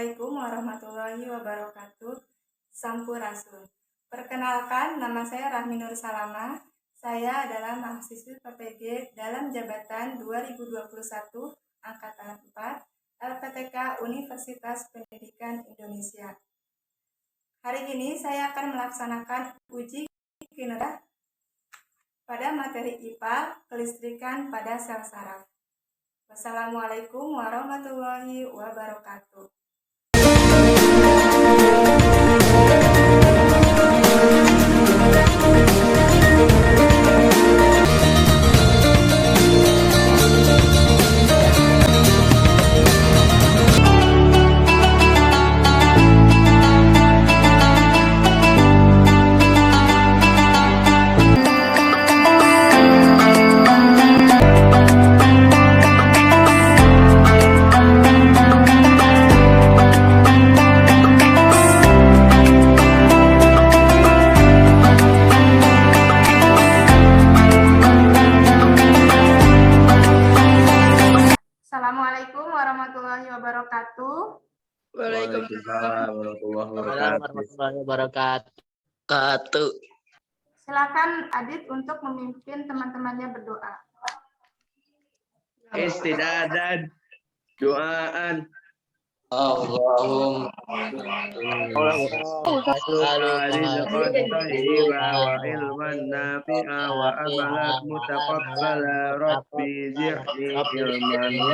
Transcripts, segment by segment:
Assalamualaikum warahmatullahi wabarakatuh. Sampurasun. Perkenalkan, nama saya Rahmi Nur Salama. Saya adalah mahasiswi PPG dalam jabatan 2021 Angkatan 4 LPTK Universitas Pendidikan Indonesia. Hari ini saya akan melaksanakan uji kinerja pada materi IPA kelistrikan pada sel saraf. Wassalamualaikum warahmatullahi wabarakatuh. Assalamualaikum warahmatullahi wabarakatuh. Waalaikumsalam warahmatullahi wabarakatuh. Silakan Adit untuk memimpin teman-temannya berdoa. Istidadan doaan Allahumma rizqan thayyiban wa ilman nafi'a wa amalan mutaqabbala rabbi zidni ilman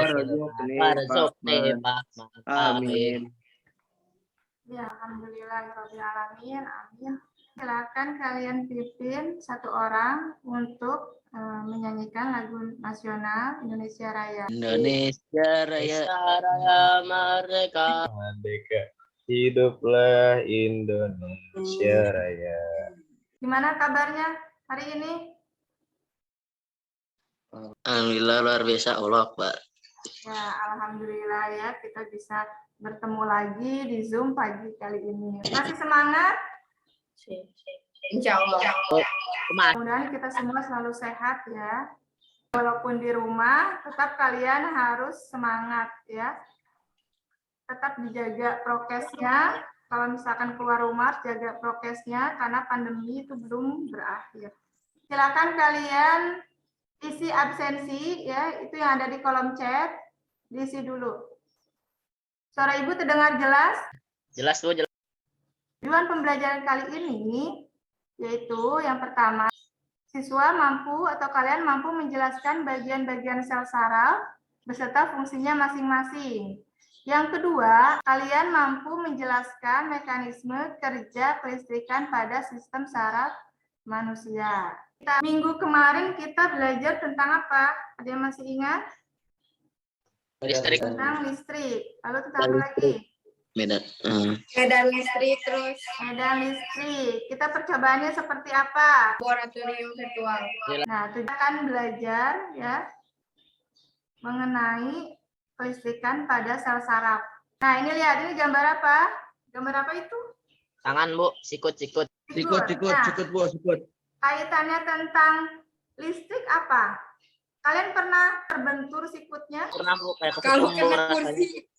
warzuqni fahman. Amin. Ya, alhamdulillahirabbil alamin. Amin. Silakan kalian pimpin satu orang untuk menyanyikan lagu nasional Indonesia Raya. Indonesia Raya merdeka. Merdeka. Hiduplah Indonesia Raya. Gimana kabarnya hari ini? Alhamdulillah luar biasa, Allah Akbar. Ya, alhamdulillah ya kita bisa bertemu lagi di Zoom pagi kali ini. Masih semangat? Insya Allah. Mudah-mudahan kita semua selalu sehat ya. Walaupun di rumah, tetap kalian harus semangat ya. Tetap dijaga prokesnya. Kalau misalkan keluar rumah, jaga prokesnya karena pandemi itu belum berakhir. Silakan kalian isi absensi ya, itu yang ada di kolom chat, diisi dulu. Suara Ibu terdengar jelas? Jelas Bu, jelas. Tujuan pembelajaran kali ini yaitu yang pertama, siswa mampu atau kalian mampu menjelaskan bagian-bagian sel saraf beserta fungsinya masing-masing. Yang kedua, kalian mampu menjelaskan mekanisme kerja kelistrikan pada sistem saraf manusia. Minggu kemarin kita belajar tentang apa? Ada yang masih ingat? Listrik. Tentang listrik. Lalu tentang apa lagi? Medan listrik terus Medan listrik. Kita percobaannya seperti apa? laboratorium virtual. Nah, kita akan belajar ya mengenai kelistrikan pada sel saraf. Nah, ini lihat, ini gambar apa? Gambar apa itu? Tangan Bu, sikut. Sikut Bu, sikut. Kaitannya tentang listrik apa? Kalian pernah terbentur sikutnya? Pernah Bu, kayak Kalau kesetrum Bu kena rasanya. kursi,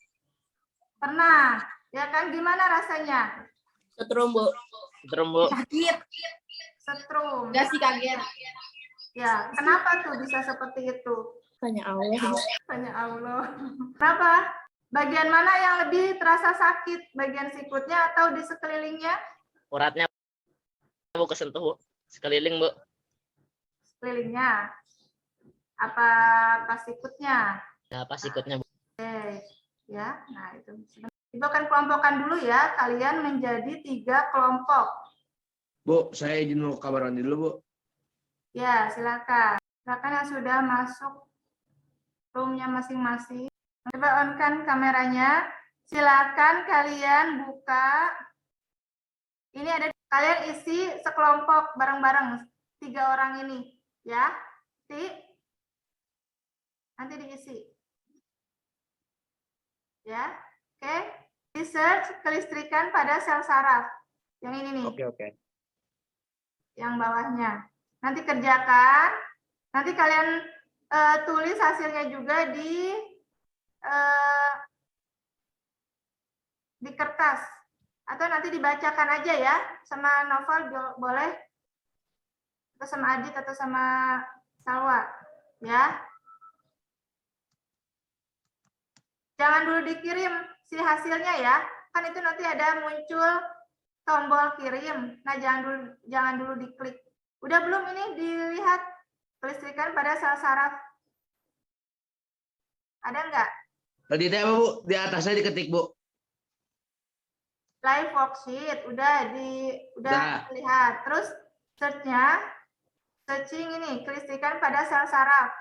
Pernah. Ya kan, gimana rasanya? Setrum Bu. Setrum Bu. sakit. Setrum. Enggak sih kaget. Ya, kenapa tuh bisa seperti itu? Tanya Allah. Tanya Allah. Kenapa? Bagian mana yang lebih terasa sakit? Bagian sikutnya atau di sekelilingnya? Uratnya Bu kesentuh Bu. Sekeliling Bu. Sekelilingnya. Apa pas sikutnya? Ya, pas sikutnya Bu. Oke. Ya, nah itu. Kita akan kelompokkan dulu ya. Kalian menjadi 3 kelompok. Bu, saya izin mau kabar mandi dulu Bu. Ya, silakan. Silakan yang sudah masuk roomnya masing-masing. Coba on-kan kameranya. Silakan kalian buka. Ini ada kalian isi sekelompok bareng-bareng 3 orang ini, ya. Nanti diisi. Ya. Oke. Research kelistrikan pada sel saraf. Yang ini nih. Oke. Yang bawahnya. Nanti kerjakan. Nanti kalian tulis hasilnya juga di di kertas atau nanti dibacakan aja ya sama Novel boleh, atau sama Adit atau sama Salwa ya. Jangan dulu dikirim si hasilnya ya, kan itu nanti ada muncul tombol kirim. Nah, jangan dulu diklik. Udah belum ini dilihat kelistrikan pada sel saraf? Ada enggak? Tadi apa Bu? Di atasnya diketik Bu. Live worksheet udah lihat. Terus searching ini kelistrikan pada sel saraf.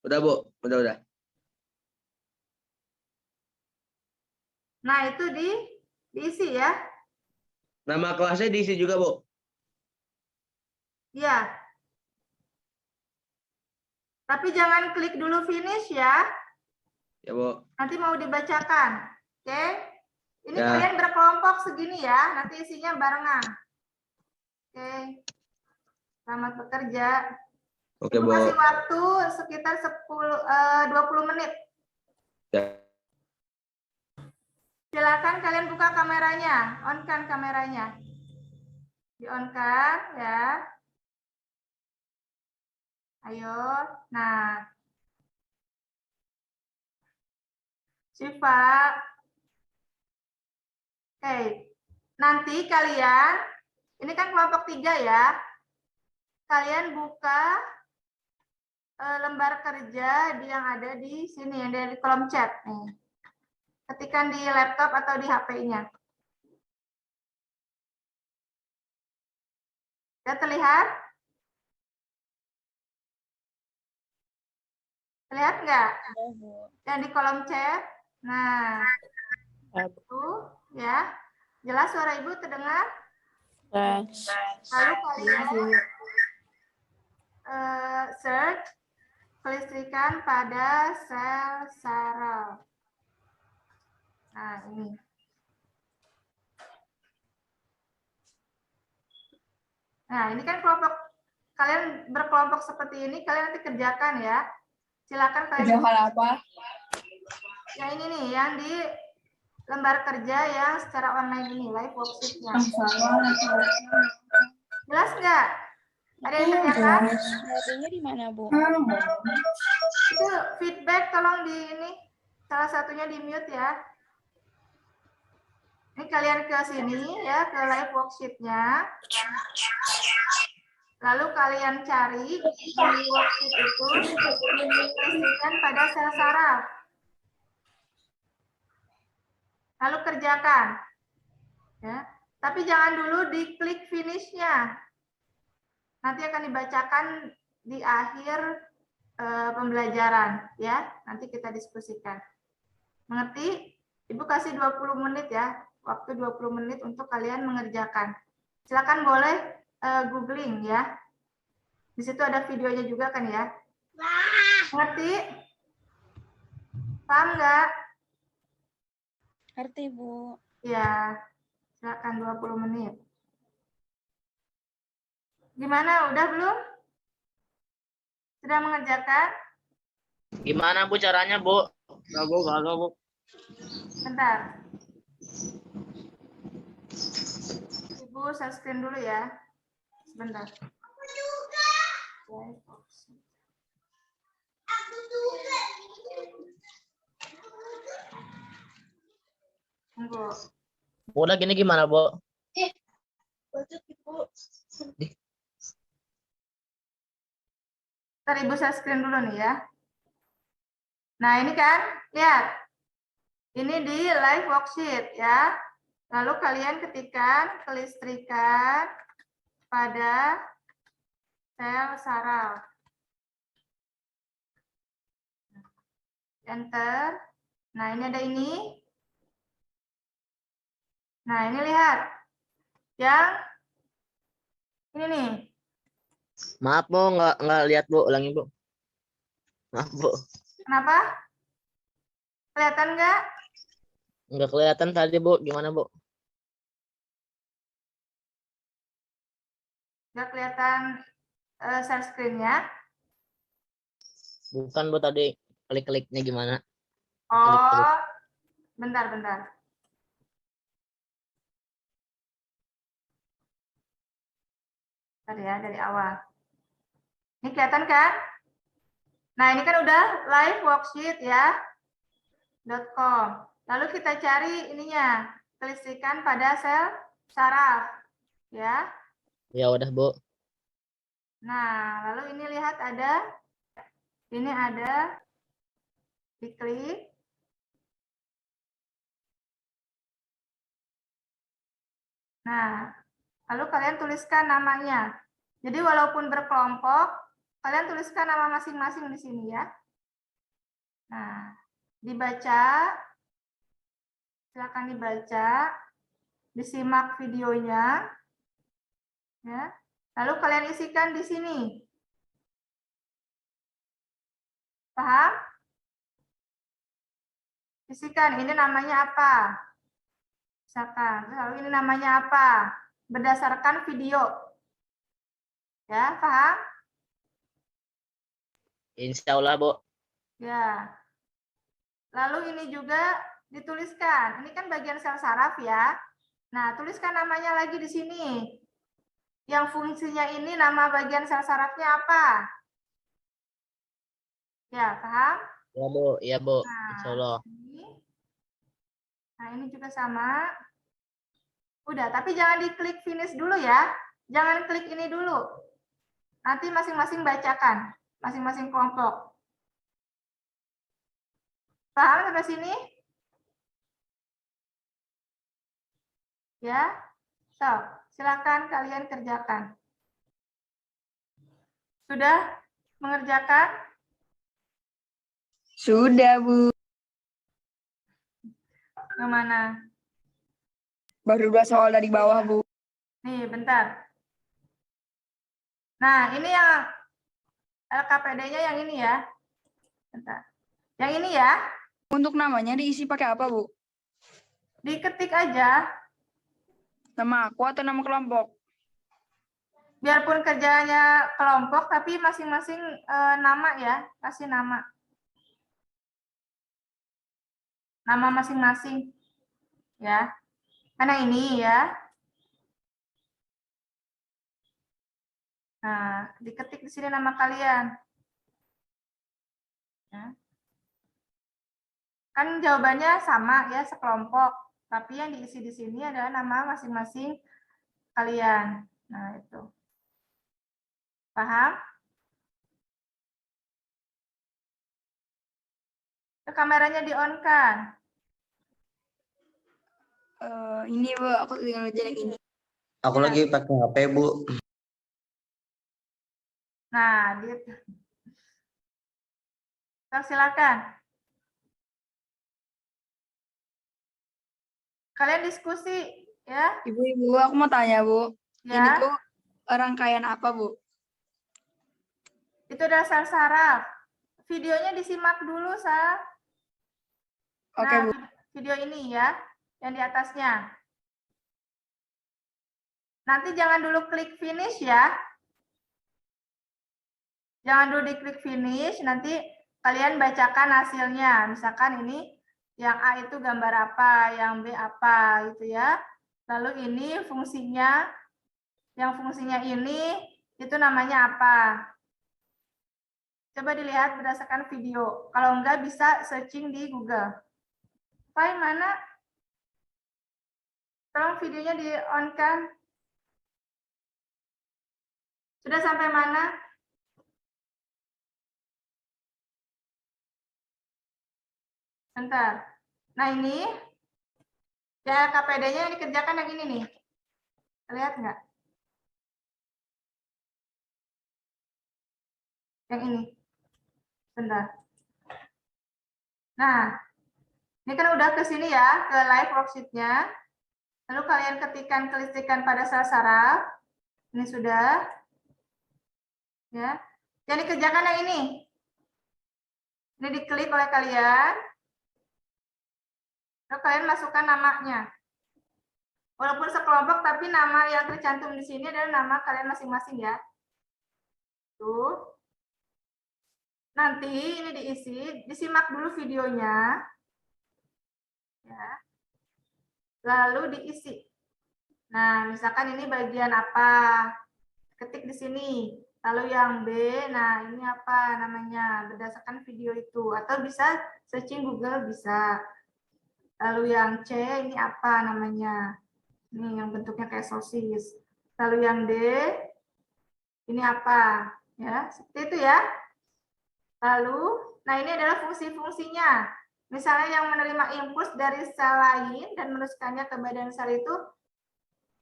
Udah Bu, udah. Nah, itu diisi ya. Nama kelasnya diisi juga Bu. Iya. Tapi jangan klik dulu finish ya. Ya Bu. Nanti mau dibacakan. Oke. Ini Ya. kalian berkelompok segini ya. Nanti isinya barengan. Oke. Selamat bekerja. Oke Ibu Bu. kasih waktu sekitar 20 menit. Ya. Silakan kalian buka kameranya. On-kan kameranya. Di-on-kan ya. Ayo. Nah. Syifa. Oke. Nanti kalian, ini kan kelompok 3 ya. Kalian buka lembar kerja yang ada di sini, yang ada di kolom chat. Nih. Ketikkan di laptop atau di HP-nya. Sudah terlihat? Terlihat nggak? Yang di kolom chat. Nah, itu ya. Jelas suara Ibu terdengar? Lalu kalian search kelistrikan pada sel saraf. Nah, ini. Nah, ini kan kelompok, kalian berkelompok seperti ini, kalian nanti kerjakan ya. Silakan kalian. Kerjakan apa? Yang ini nih, yang di lembar kerja yang secara online ini, live worksheet-nya. Jelas nggak? Ada yang kerjakan? Berartinya di mana, Bu? Itu feedback tolong di ini, salah satunya di mute ya. Ini kalian ke sini ya, ke live worksheet-nya. Lalu kalian cari di worksheet itu kelistrikan pada sel saraf. Lalu kerjakan. Ya. Tapi jangan dulu diklik finish-nya. Nanti akan dibacakan di akhir pembelajaran ya. Nanti kita diskusikan. Mengerti? Ibu kasih 20 menit ya. Waktu 20 menit untuk kalian mengerjakan. Silakan boleh googling ya. Di situ ada videonya juga kan ya. Ngerti? Paham nggak? Ngerti, Bu. Ya, silakan 20 menit. Gimana? Udah belum? Sudah mengerjakan? Gimana Bu caranya Bu? Nggak Bu, kagak Bu. Bentar. Ibu share screen dulu ya. Sebentar. Aku juga. Aku juga. Tunggu. Bu, udah gini gimana Bu? Ntar Ibu share screen dulu nih ya. Nah ini kan, lihat. Ini di live worksheet ya. Lalu kalian ketikkan kelistrikan pada sel saraf. Enter. Nah ini ada ini. Nah ini lihat. Yang ini nih. Maaf Bu, nggak lihat Bu, ulangi Bu. Maaf Bu. Kenapa? Kelihatan nggak? Nggak kelihatan tadi Bu, gimana Bu? Nggak kelihatan share screen-nya. Bukan Bu, tadi klik-kliknya gimana? Oh, bentar. Tadi ya, dari awal. Ini kelihatan kan? Nah, ini kan udah live worksheet ya. .com. Lalu kita cari ininya, kelistrikan pada sel saraf. Ya. Ya udah, Bu. Nah, lalu ini lihat ini ada, diklik. Nah, lalu kalian tuliskan namanya. Jadi walaupun berkelompok, kalian tuliskan nama masing-masing di sini ya. Nah, dibaca, silakan dibaca, disimak videonya, ya. Lalu kalian isikan di sini. Paham? Isikan, ini namanya apa? Misalkan, lalu ini namanya apa? Berdasarkan video. Ya, paham? Insya Allah, Bu. Ya. Lalu ini juga dituliskan. Ini kan bagian sel saraf ya. Nah, tuliskan namanya lagi di sini. Yang fungsinya ini nama bagian sel sarafnya apa? Ya, paham? Ya, Bu. Ya, Bu. Insya Allah. Nah, ini juga sama. Udah, tapi jangan diklik finish dulu ya. Jangan klik ini dulu. Nanti masing-masing bacakan. Masing-masing kelompok. Paham sampai sini? Ya. So, silakan kalian kerjakan. Sudah mengerjakan? Sudah, Bu. Yang mana? Baru 2 soal dari bawah, Bu. Nih, bentar. Nah, ini yang LKPD-nya yang ini ya. Bentar. Yang ini ya. Untuk namanya diisi pakai apa, Bu? Diketik aja. Nama aku atau nama kelompok? Biarpun kerjanya kelompok, tapi masing-masing nama ya. Kasih nama. Nama masing-masing. Ya. Karena ini ya. Nah, diketik di sini nama kalian. Ya. Kan jawabannya sama ya, sekelompok. Tapi yang diisi di sini adalah nama masing-masing kalian. Nah, itu. Paham? Kameranya di-on-kan. Ini, Bu. Aku tinggal ngerjain yang ini. Aku Ya. lagi pakai HP, Bu. Nah, gitu. Silakan. Kalian diskusi ya. Ibu, aku mau tanya, Bu. Ya. Ini tuh rangkaian apa, Bu? Itu adalah sel saraf. Videonya disimak dulu, Sa. Oke, Nah, Bu. video ini ya, yang di atasnya. Nanti jangan dulu klik finish ya. Jangan dulu diklik finish, nanti kalian bacakan hasilnya. Misalkan ini yang A itu gambar apa, yang B apa gitu ya. Lalu ini fungsinya, yang fungsinya ini itu namanya apa. Coba dilihat berdasarkan video. Kalau enggak bisa searching di Google. File mana? Tolong videonya di-on-kan. Sudah sampai mana? Bentar. Nah ini, ya KPD-nya yang dikerjakan yang ini nih. Lihat nggak? Yang ini. Bentar. Nah, ini kan udah ke sini ya, ke live worksheet-nya. Lalu kalian ketikkan kelistrikan pada sel saraf. Ini sudah. Ya. Yang dikerjakan yang ini. Ini diklik oleh kalian. Lalu kalian masukkan namanya. Walaupun sekelompok, tapi nama yang tercantum di sini adalah nama kalian masing-masing ya. Tuh. Nanti ini diisi, disimak dulu videonya. Ya. Lalu diisi. Nah, misalkan ini bagian apa? Ketik di sini. Lalu yang B, nah ini apa namanya? Berdasarkan video itu. Atau bisa searching Google, bisa. Lalu yang C, ini apa namanya? Ini yang bentuknya kayak sosis. Lalu yang D, ini apa? Ya, seperti itu ya. Lalu, nah ini adalah fungsi-fungsinya. Misalnya yang menerima impuls dari sel lain dan meneruskannya ke badan sel itu,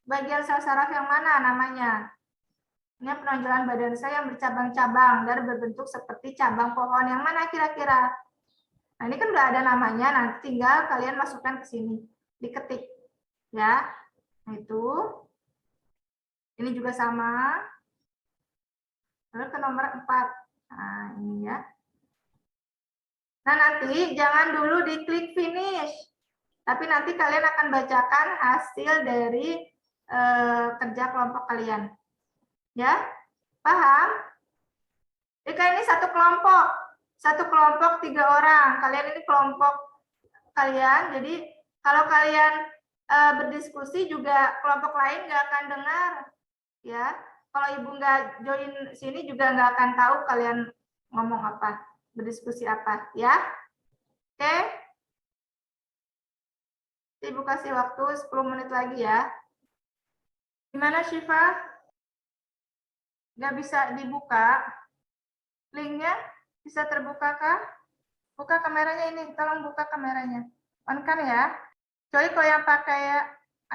bagian sel saraf yang mana namanya? Ini penonjolan badan sel yang bercabang-cabang dan berbentuk seperti cabang pohon. Yang mana kira-kira? Nah, ini kan nggak ada namanya, nanti tinggal kalian masukkan ke sini. Diketik. Ya, nah itu. Ini juga sama. Lalu ke nomor 4. Nah, ini ya. Nah, nanti jangan dulu diklik finish. Tapi nanti kalian akan bacakan hasil dari kerja kelompok kalian. Ya, paham? Jika ini satu kelompok 3 orang. Kalian ini kelompok kalian. Jadi kalau kalian berdiskusi juga kelompok lain nggak akan dengar. Ya, kalau ibu nggak join sini juga nggak akan tahu kalian ngomong apa, berdiskusi apa. Ya, oke? Ibu kasih waktu 10 menit lagi ya. Gimana Syifa? Nggak bisa dibuka? Linknya bisa terbuka kah? Buka kameranya ini, tolong buka kameranya. On kan ya. Kecuali kalau yang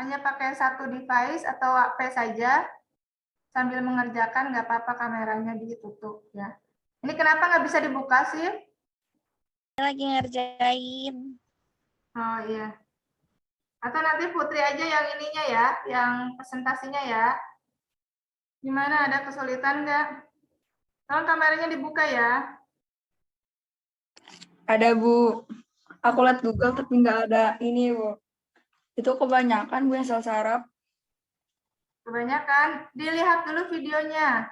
hanya pakai satu device atau HP saja, sambil mengerjakan nggak apa-apa kameranya ditutup ya. Ini kenapa nggak bisa dibuka sih? Lagi ngerjain. Oh iya. Atau nanti Putri aja yang ininya ya, yang presentasinya ya. Gimana, ada kesulitan nggak? Tolong kameranya dibuka ya. Ada Bu. Aku lihat Google tapi nggak ada ini Bu. Itu kebanyakan Bu yang sel saraf. Kebanyakan. Dilihat dulu videonya.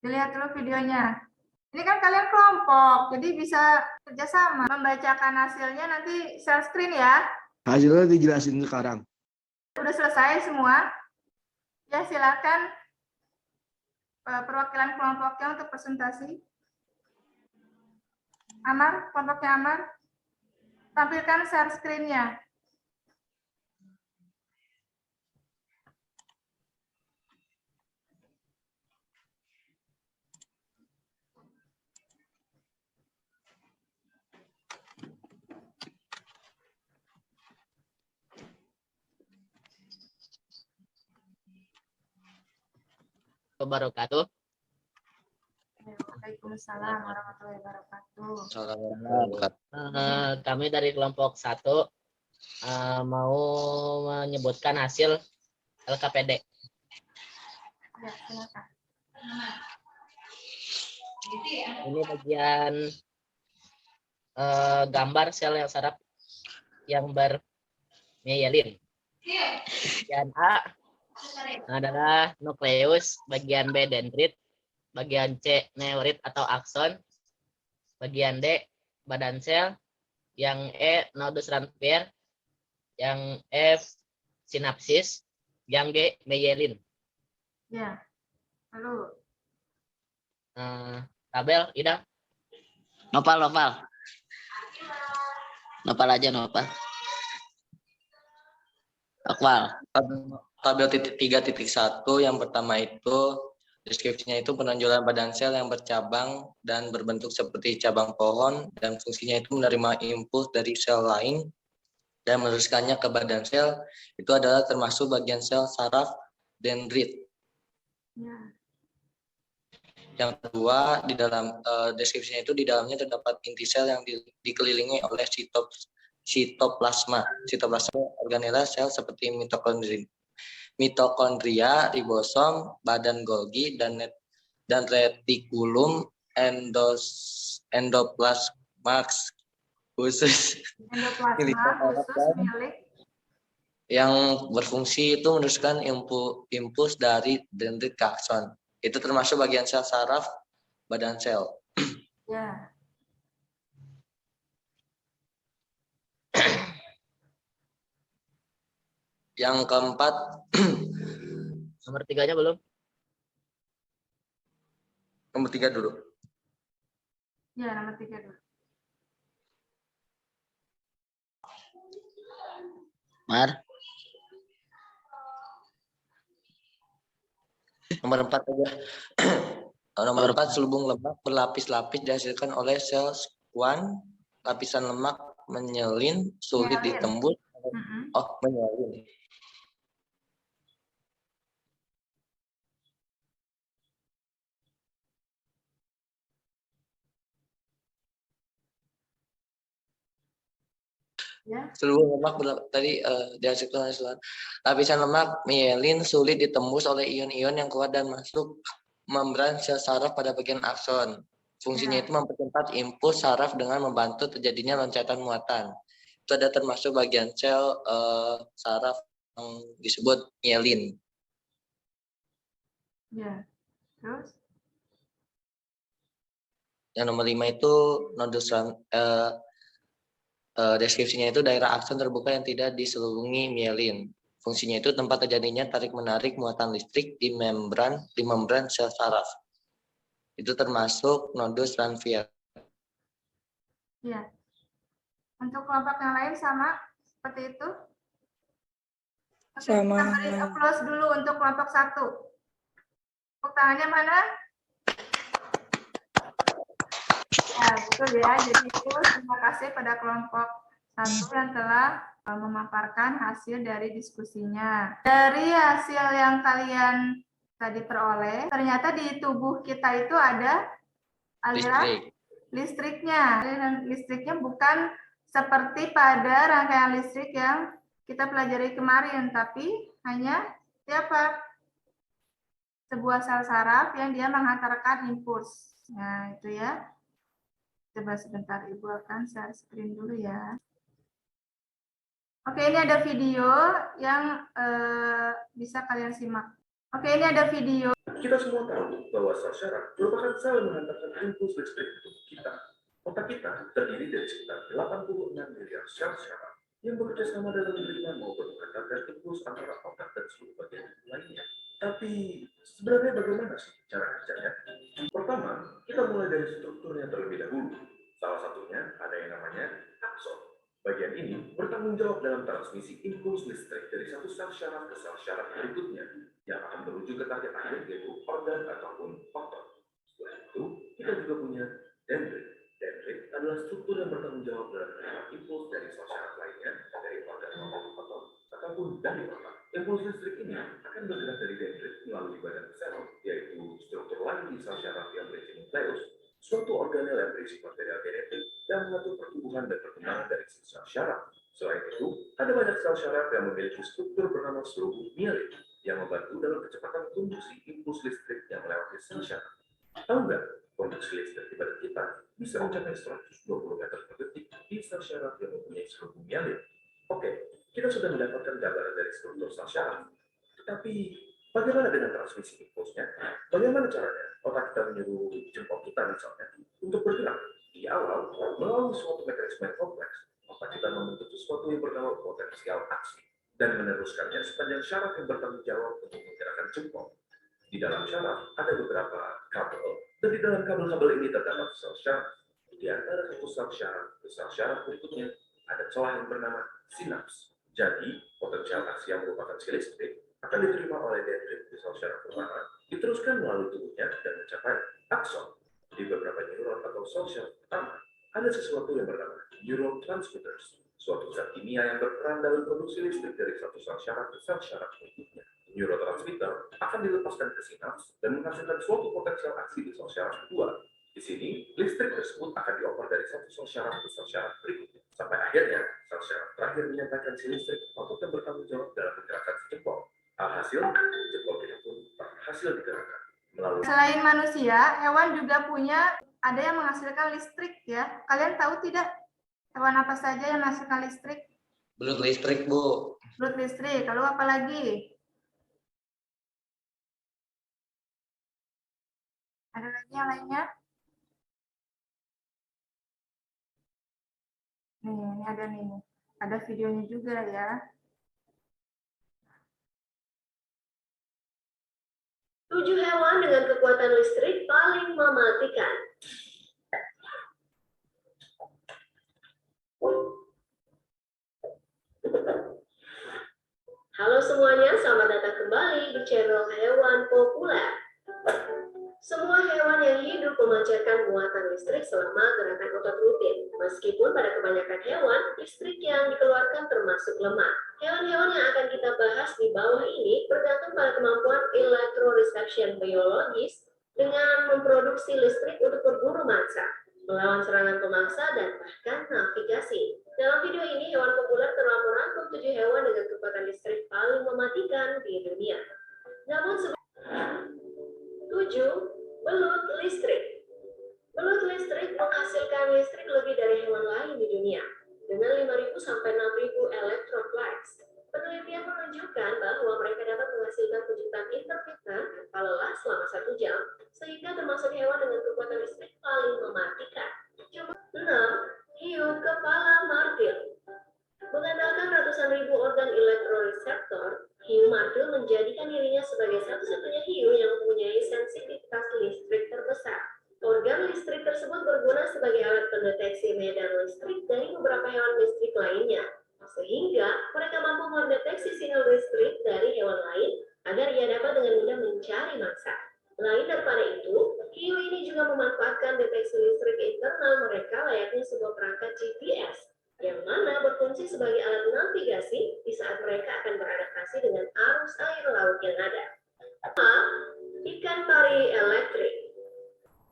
Dilihat dulu videonya. Ini kan kalian kelompok, jadi bisa kerjasama. Membacakan hasilnya nanti share screen ya. Hasilnya dijelasin sekarang. Udah selesai semua. Ya, silakan perwakilan kelompoknya untuk presentasi. Amar, kelompoknya Amar. Tampilkan share screen-nya. Wabarakatuh. Waalaikumsalam warahmatullahi wabarakatuh. Kami dari kelompok 1 mau menyebutkan hasil LKPD. Ya, silakan. Ini bagian gambar sel yang saraf yang bermielin. Bagian A adalah nukleus, bagian B dendrit, bagian C neurit atau akson, bagian D badan sel, yang E nodus Ranvier, yang F sinapsis, yang G myelin. Ya, lalu. Tabel, Ida. Nopal aja Nopal. Akwal. Tabel 3.1 yang pertama itu deskripsinya itu penonjolan badan sel yang bercabang dan berbentuk seperti cabang pohon dan fungsinya itu menerima impuls dari sel lain dan meneruskannya ke badan sel. Itu adalah termasuk bagian sel saraf dendrit. Ya. Yang kedua, di dalam deskripsinya itu di dalamnya terdapat inti sel yang dikelilingi oleh sitoplasma. Sitoplasma organela sel seperti mitokondria, ribosom, badan Golgi, dan retikulum endoplasma khusus milik yang berfungsi itu meneruskan impuls dari dendrit ke akson. Itu termasuk bagian sel saraf badan sel. ya. Yang keempat, Nomor 3-nya belum? nomor 3 dulu. Ya, nomor 3 dulu. Mar. Nomor 4 aja. Nomor 4, selubung lemak berlapis-lapis dihasilkan oleh sel sekuan. Lapisan lemak menyelin, sulit Myelin. ditembus. Mm-mm. Oh, menyelin. Ya. Selubung lemak tadi dihasilkan oleh sel. Lapisan lemak myelin sulit ditembus oleh ion-ion yang keluar dan masuk membran sel saraf pada bagian akson. Fungsinya Ya. itu mempercepat impuls saraf dengan membantu terjadinya loncatan muatan. Itu ada termasuk bagian sel saraf yang disebut myelin. Ya. Terus? Yang nomor 5 itu nodus deskripsinya itu daerah akson terbuka yang tidak diselubungi myelin. Fungsinya itu tempat terjadinya tarik-menarik muatan listrik di membran sel saraf. Itu termasuk nodus Ranvier. Ya. Untuk kelompok yang lain sama seperti itu? Oke, Sama. kita beri applause dulu untuk kelompok 1. Tepuk tangannya mana? Ya, betul ya. Jadi itu terima kasih pada kelompok 1 yang telah memaparkan hasil dari diskusinya. Dari hasil yang kalian tadi peroleh, ternyata di tubuh kita itu ada aliran listriknya. Aliran listriknya bukan seperti pada rangkaian listrik yang kita pelajari kemarin, tapi hanya siapa? Sebuah sel saraf yang dia menghantarkan impuls. Nah, itu ya. Coba sebentar, Ibu akan share screen dulu ya. Oke, ini ada video yang bisa kalian simak. Oke, ini ada video. Kita semua tahu bahwa sel saraf merupakan sel yang menghantarkan impuls listrik ke tubuh kita. Otak kita terdiri dari sekitar 86 miliar sel saraf yang bekerja sama dalam menerima maupun menghantarkan impuls antara otak dan seluruh bagian lainnya. Tapi sebenarnya bagaimana sih cara kerjanya? Pertama, kita mulai dari strukturnya terlebih dahulu. Salah satunya ada yang namanya akson. Bagian ini bertanggung jawab dalam transmisi impuls listrik dari satu sel saraf ke sel saraf berikutnya yang akan menuju ke target akhir yaitu organ ataupun otot. Setelah itu, kita juga punya dendrit. Dendrit adalah struktur yang bertanggung jawab dalam menerima impuls dari sel saraf lainnya dari organ otot ataupun dari otak. Impuls listrik ini akan bergerak dari dendrit melalui badan sel, yaitu struktur lain di sel saraf yang berisi nukleus, suatu organel yang berisi material genetik, dan mengatur pertumbuhan dan perkembangan dari sel saraf. Selain itu, ada banyak sel saraf yang memiliki struktur bernama selubung myelin yang membantu dalam kecepatan konduksi impuls listrik yang melewati sel saraf. Tahu nggak, konduksi listrik di badan kita bisa mencapai 120 meter per detik di sel saraf yang mempunyai selubung myelin. Oke, kita sudah mendapatkan gambaran dari struktur sel saraf. Tetapi, bagaimana dengan transmisi impulsnya? Bagaimana caranya otak kita menyuruh jempol kita misalnya untuk bergerak? Di awal, melalui suatu mekanisme yang kompleks, otak kita membentuk sesuatu yang bernama potensial aksi dan meneruskannya sepanjang syaraf yang bertanggung jawab untuk menggerakkan jempol. Di dalam syaraf ada beberapa kabel, dan di dalam kabel-kabel ini terdapat sel saraf. Di antara satu sel saraf ke sel saraf berikutnya ada celah yang bernama sinaps. Jadi, potensial aksi yang merupakan skill listrik akan diterima oleh dendrit di sel saraf pertama, diteruskan melalui tubuhnya dan mencapai akson. Di beberapa neuron atau sel saraf pertama, ada sesuatu yang bernama neurotransmitters, suatu zat kimia yang berperan dalam produksi listrik dari satu sel saraf ke sel saraf berikutnya. Neurotransmitter akan dilepaskan ke sinaps dan menghasilkan suatu potensial aksi di sel saraf kedua. Di sini, listrik tersebut akan dioper dari satu sel saraf ke sel saraf berikutnya. Sampai akhirnya, sel saraf terakhir menyampaikan si listrik otot yang bertanggung jawab dalam menggerakkan si jempol. Alhasil, jempol kita pun berhasil digerakkan. Selain manusia, hewan juga punya, ada yang menghasilkan listrik ya. Kalian tahu tidak hewan apa saja yang menghasilkan listrik? Belut listrik, Bu. Belut listrik, lalu apa lagi? Ada lagi yang lainnya? Nih, ini ada nih. Ada videonya juga ya. 7 hewan dengan kekuatan listrik paling mematikan. Halo semuanya, selamat datang kembali di channel Hewan Populer. Semua hewan yang hidup memancarkan muatan listrik selama gerakan otot rutin. Meskipun pada kebanyakan hewan, listrik yang dikeluarkan termasuk lemah. Hewan-hewan yang akan kita bahas di bawah ini bergantung pada kemampuan electroreception biologis dengan memproduksi listrik untuk berburu mangsa, melawan serangan pemangsa, dan bahkan navigasi. Dalam video ini, hewan populer telah merangkum 7 hewan dengan kekuatan listrik paling mematikan di dunia. Namun 7. Belut listrik. Belut listrik menghasilkan listrik lebih dari hewan lain di dunia, dengan 5.000 sampai 6.000 electroflex. Penelitian menunjukkan bahwa mereka dapat menghasilkan kejutan intermittent tanpa lelah selama 1 jam, sehingga termasuk hewan dengan kekuatan listrik paling mematikan. 6. Hiu kepala martil. Mengandalkan ratusan ribu organ elektroreseptor, hiu martil menjadikan dirinya sebagai satu-satunya hiu yang mempunyai sensitivitas listrik terbesar. Organ listrik tersebut berguna sebagai alat pendeteksi medan listrik dari beberapa hewan listrik lainnya, sehingga mereka mampu mendeteksi sinyal listrik dari hewan lain agar ia dapat dengan mudah mencari mangsa. Lain daripada itu, hiu ini juga memanfaatkan deteksi listrik internal mereka layaknya sebuah perangkat GPS, yang mana berfungsi sebagai alat navigasi di saat mereka akan beradaptasi dengan arus air laut yang ada. Ikan pari elektrik.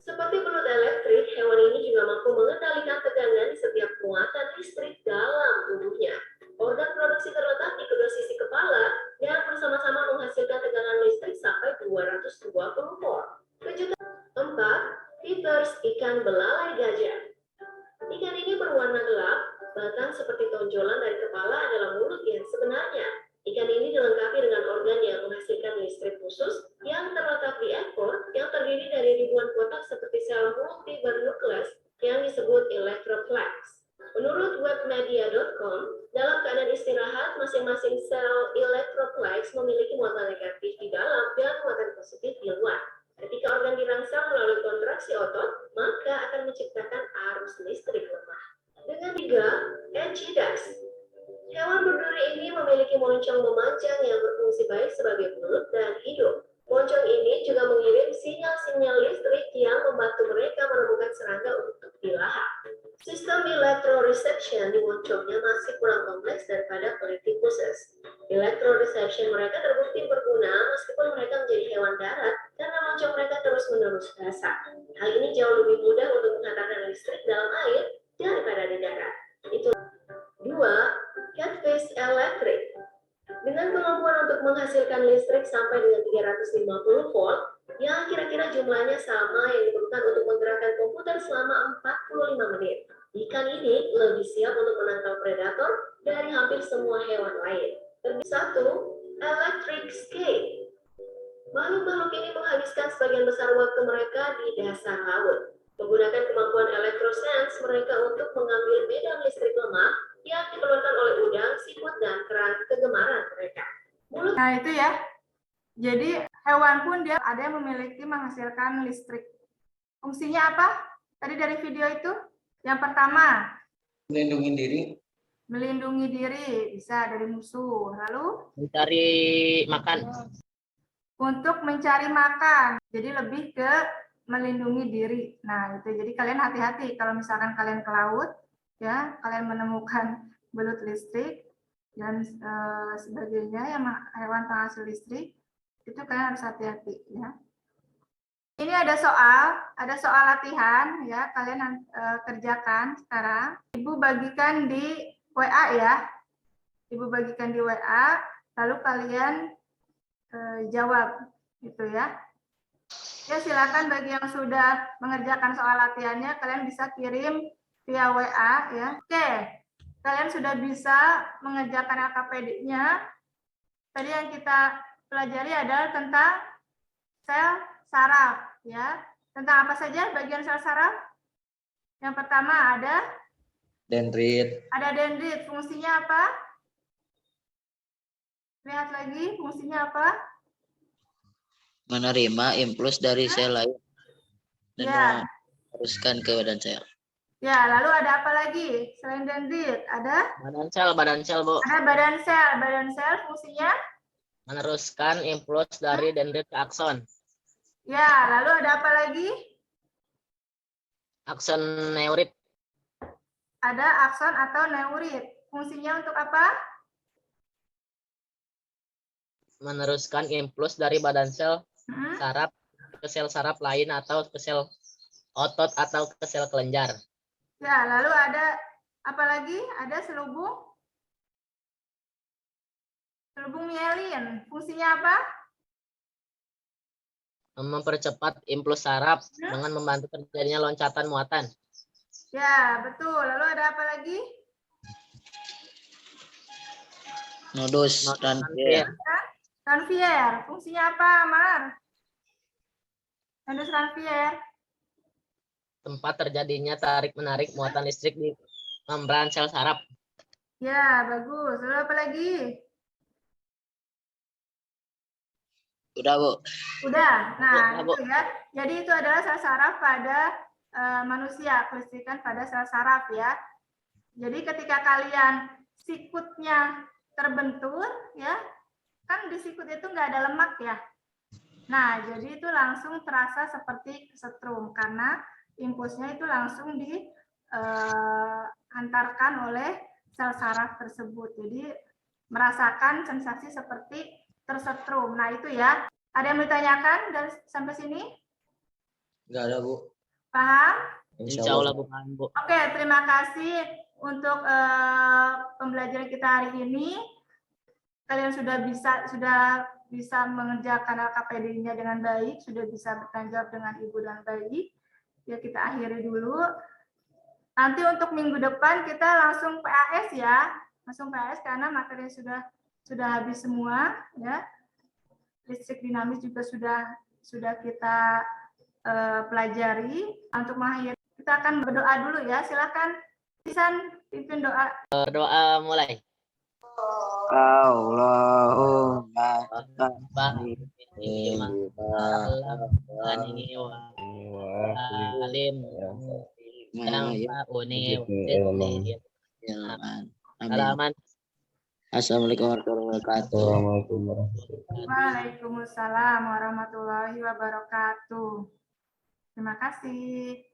Seperti belut elektrik, hewan ini juga mampu mengendalikan tegangan di setiap muatan listrik dalam tubuhnya. Organ produksi terletak di kedua sisi kepala dan bersama-sama menghasilkan tegangan listrik sampai 220 volt. Kejutan 4. Tethers ikan belalai gajah. Ikan ini berwarna gelap, bahkan seperti tonjolan dari kepala adalah mulut yang sebenarnya. Ikan ini dilengkapi dengan organ yang menghasilkan listrik khusus yang terletak di ekor yang terdiri dari ribuan kotak seperti sel multibernukleus yang disebut electroflex. Menurut webmedia.com, dalam keadaan istirahat, masing-masing sel electroflex memiliki muatan negatif di dalam dan muatan positif di luar. Ketika organ dirangsang melalui kontraksi otot, maka akan menciptakan arus listrik lemah. Dengan 3. Echidas. Hewan berduri ini memiliki moncong memanjang yang berfungsi baik sebagai mulut dan hidung. Moncong ini juga mengirim sinyal-sinyal listrik yang membantu mereka menemukan serangga untuk dilahap. Sistem electroreception di moncongnya masih kurang kompleks daripada platypuses. Electroreception mereka terbukti berguna meskipun mereka menjadi hewan darat karena moncong mereka terus-menerus basah. Hal ini jauh lebih mudah untuk menghantarkan listrik dalam air daripada di darat. Itu 2. Catfish electric. Dengan kemampuan untuk menghasilkan listrik sampai dengan 350 volt, yang kira-kira jumlahnya sama yang diperlukan untuk menggerakkan komputer selama 45 menit. Ikan ini lebih siap untuk menangkal predator dari hampir semua hewan lain. 1. Electric skate. Makhluk-makhluk ini menghabiskan sebagian besar waktu mereka di dasar laut. Menggunakan kemampuan electrosense mereka untuk mengambil medan listrik lemah yang dikeluarkan oleh udang, siput, dan kerang kegemaran mereka. Nah itu ya, jadi hewan pun dia ada yang memiliki menghasilkan listrik. Fungsinya apa? Tadi dari video itu, yang pertama, Melindungi diri. melindungi diri, bisa dari musuh. Lalu, Mencari makan. untuk mencari makan, jadi lebih ke melindungi diri. Nah itu, jadi kalian hati-hati kalau misalkan kalian ke laut, ya kalian menemukan belut listrik dan sebagainya yang hewan penghasil listrik, itu kalian harus hati-hati ya. Ini ada soal latihan ya, kalian kerjakan sekarang. Ibu bagikan di WA ya. Ibu bagikan di WA, lalu kalian jawab gitu ya. Ya silakan bagi yang sudah mengerjakan soal latihannya, kalian bisa kirim via WA ya. Oke, kalian sudah bisa mengerjakan LKPD-nya. Tadi yang kita pelajari adalah tentang sel saraf ya. Tentang apa saja bagian sel saraf? Yang pertama ada Dendrit. Ada dendrit. Fungsinya apa? Lihat lagi, fungsinya apa? Menerima impuls dari sel lain dan Ya. meneruskan ke badan sel. Ya, lalu ada apa lagi selain dendrit? Ada Badan sel, Bu. ada badan sel. Badan sel fungsinya? Meneruskan impuls dari dendrit ke akson. Ya, lalu ada apa lagi? Akson neurit. Ada akson atau neurit. Fungsinya untuk apa? Meneruskan impuls dari badan sel Hmm? saraf ke sel saraf lain atau ke sel otot atau ke sel kelenjar. Ya, lalu ada apa lagi? Ada selubung? Selubung mielin. Fungsinya apa? Mempercepat impuls saraf dengan membantu terjadinya loncatan muatan. Ya, betul. Lalu ada apa lagi? Nodus dan Ranvier. Fungsinya apa, Mar? Nodus Ranvier. Tempat terjadinya tarik-menarik muatan listrik di membran sel saraf. Ya, bagus. Lalu apa lagi? Udah, Bu. Udah. Nah, Udah, Bu. itu ya. Jadi itu adalah sel saraf pada manusia, kelistrikan pada sel saraf ya. Jadi ketika kalian sikutnya terbentur ya, kan di sikut itu nggak ada lemak ya. Nah, jadi itu langsung terasa seperti kesetrum karena impulsnya itu langsung dihantarkan oleh sel saraf tersebut. Jadi merasakan sensasi seperti tersetrum. Nah, itu ya. Ada yang ditanyakan dari sampai sini? Nggak ada, Bu. Paham? Insya Allah bukan, Bu. Oke, terima kasih untuk pembelajaran kita hari ini. Kalian sudah bisa mengerjakan LKPD-nya dengan baik, sudah bisa bertanggung jawab dengan Ibu dan baik. Ya, kita akhiri dulu. Nanti untuk minggu depan kita langsung PAS ya. Langsung PAS karena materi sudah habis semua ya. Listrik dinamis juga sudah kita pelajari. Untuk mengakhiri kita akan berdoa dulu ya. Silakan Tisan pimpin doa. Berdoa mulai. Allahumma Halaman. Assalamualaikum warahmatullahi wabarakatuh. Waalaikumsalam warahmatullahi wabarakatuh. Terima kasih.